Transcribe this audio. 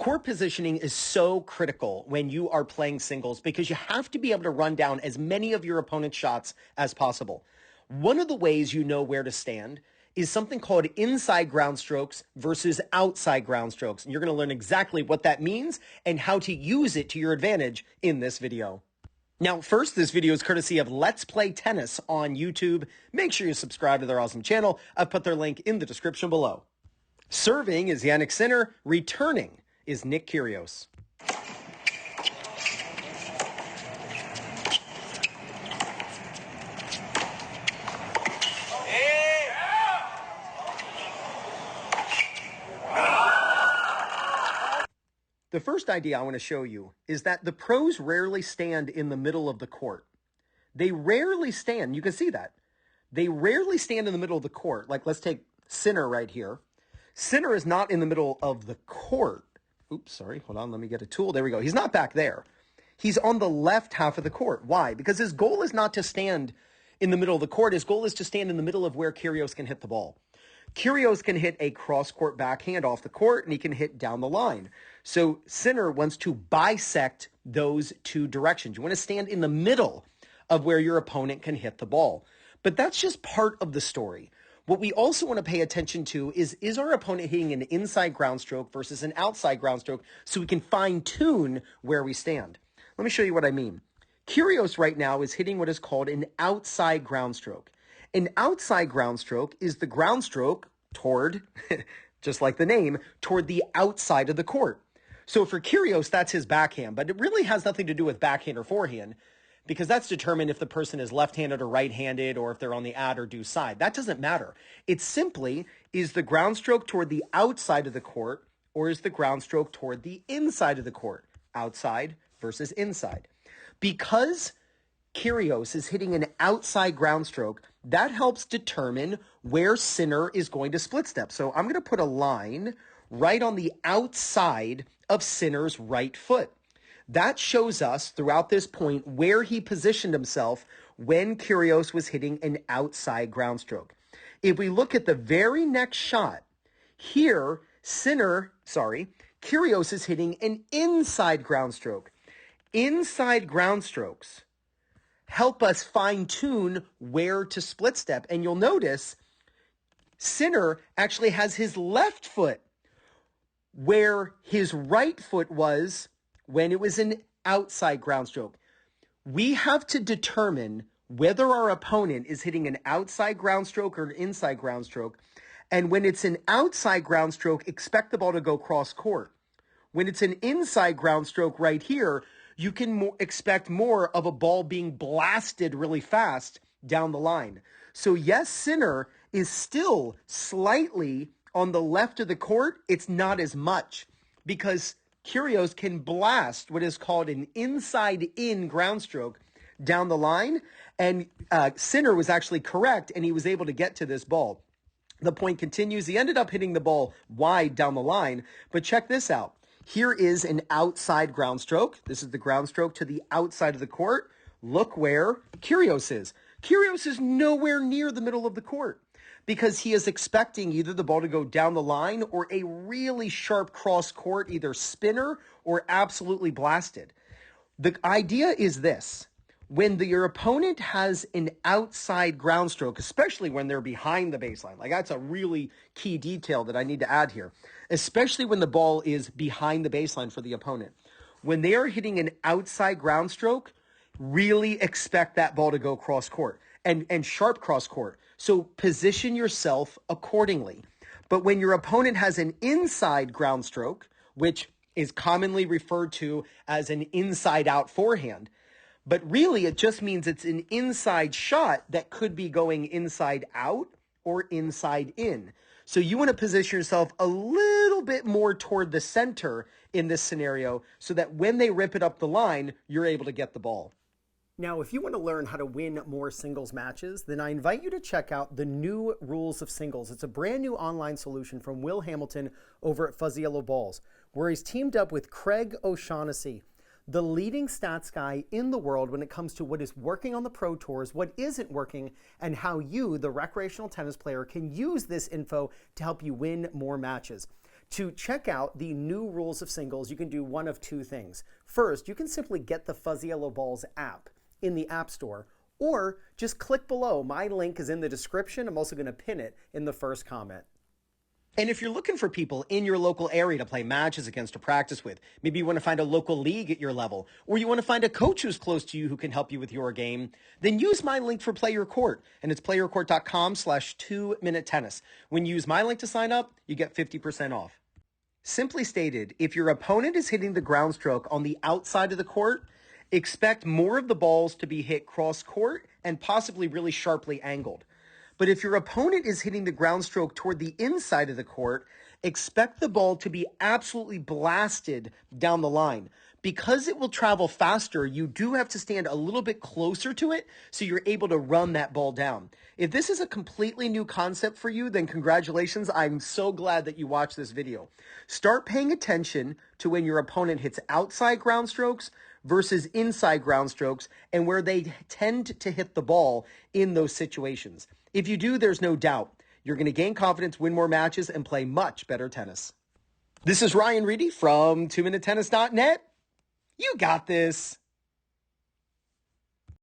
Court positioning is so critical when you are playing singles because you have to be able to run down as many of your opponent's shots as possible. One of the ways you know where to stand is something called inside ground strokes versus outside ground strokes. And you're going to learn exactly what that means and how to use it to your advantage in this video. Now, first, this video is courtesy of Let's Play Tennis on YouTube. Make sure you subscribe to their awesome channel. I've put their link in the description below. Serving is Jannik Sinner. Returning is Nick Kyrgios. The first idea I want to show you is that the pros rarely stand in the middle of the court. They rarely stand. You can see that. They rarely stand in the middle of the court. Like, let's take Sinner right here. Sinner is not in the middle of the court. Oops, sorry. Hold on. Let me get a tool. There we go. He's not back there. He's on the left half of the court. Why? Because his goal is not to stand in the middle of the court. His goal is to stand in the middle of where Kyrgios can hit the ball. Kyrgios can hit a cross-court backhand off the court, and he can hit down the line. So Sinner wants to bisect those two directions. You want to stand in the middle of where your opponent can hit the ball. But that's just part of the story. What we also want to pay attention to is our opponent hitting an inside ground stroke versus an outside ground stroke so we can fine-tune where we stand. Let me show you what I mean. Kyrgios right now is hitting what is called an outside ground stroke. An outside ground stroke is the ground stroke toward, just like the name, toward the outside of the court. So for Kyrgios, that's his backhand, but it really has nothing to do with backhand or forehand, because that's determined if the person is left-handed or right-handed or if they're on the add or do side. That doesn't matter. It simply is the ground stroke toward the outside of the court or is the ground stroke toward the inside of the court, outside versus inside. Because Kyrgios is hitting an outside ground stroke, that helps determine where Sinner is going to split step. So I'm going to put a line right on the outside of Sinner's right foot. That shows us throughout this point where he positioned himself when Kyrgios was hitting an outside ground stroke. If we look at the very next shot, here, Kyrgios is hitting an inside ground stroke. Inside ground strokes help us fine-tune where to split step. And you'll notice Sinner actually has his left foot where his right foot was when it was an outside ground stroke. We have to determine whether our opponent is hitting an outside ground stroke or an inside ground stroke. And when it's an outside ground stroke, expect the ball to go cross court. When it's an inside ground stroke right here, you can expect more of a ball being blasted really fast down the line. So yes, Sinner is still slightly on the left of the court. It's not as much because Kyrgios can blast what is called an inside-in ground stroke down the line, and Sinner was actually correct, and he was able to get to this ball. The point continues. He ended up hitting the ball wide down the line, but check this out. Here is an outside ground stroke. This is the ground stroke to the outside of the court. Look where Kyrgios is. Kyrgios is nowhere near the middle of the court because he is expecting either the ball to go down the line or a really sharp cross court, either spinner or absolutely blasted. The idea is this. When your opponent has an outside ground stroke, especially when they're behind the baseline, like that's a really key detail that I need to add here, especially when the ball is behind the baseline for the opponent. When they are hitting an outside ground stroke, really expect that ball to go cross court and sharp cross court. So position yourself accordingly. But when your opponent has an inside ground stroke, which is commonly referred to as an inside out forehand, but really it just means it's an inside shot that could be going inside out or inside in. So you want to position yourself a little bit more toward the center in this scenario so that when they rip it up the line, you're able to get the ball. Now, if you want to learn how to win more singles matches, then I invite you to check out the New Rules of Singles. It's a brand new online solution from Will Hamilton over at Fuzzy Yellow Balls, where he's teamed up with Craig O'Shaughnessy, the leading stats guy in the world when it comes to what is working on the pro tours, what isn't working, and how you, the recreational tennis player, can use this info to help you win more matches. To check out the new rules of singles, you can do one of two things. First, you can simply get the Fuzzy Yellow Balls app in the App Store, or just click below. My link is in the description. I'm also going to pin it in the first comment. And if you're looking for people in your local area to play matches against or practice with, maybe you want to find a local league at your level, or you want to find a coach who's close to you who can help you with your game, then use my link for Play Your Court. And it's playyourcourt.com/2minute tennis. When you use my link to sign up, you get 50% off. Simply stated, if your opponent is hitting the ground stroke on the outside of the court, expect more of the balls to be hit cross court and possibly really sharply angled. But if your opponent is hitting the ground stroke toward the inside of the court, expect the ball to be absolutely blasted down the line. Because it will travel faster, you do have to stand a little bit closer to it so you're able to run that ball down. If this is a completely new concept for you, then congratulations. I'm so glad that you watched this video. Start paying attention to when your opponent hits outside ground strokes versus inside ground strokes and where they tend to hit the ball in those situations. If you do, there's no doubt you're going to gain confidence, win more matches, and play much better tennis. This is Ryan Reedy from 2minutetennis.net. You got this.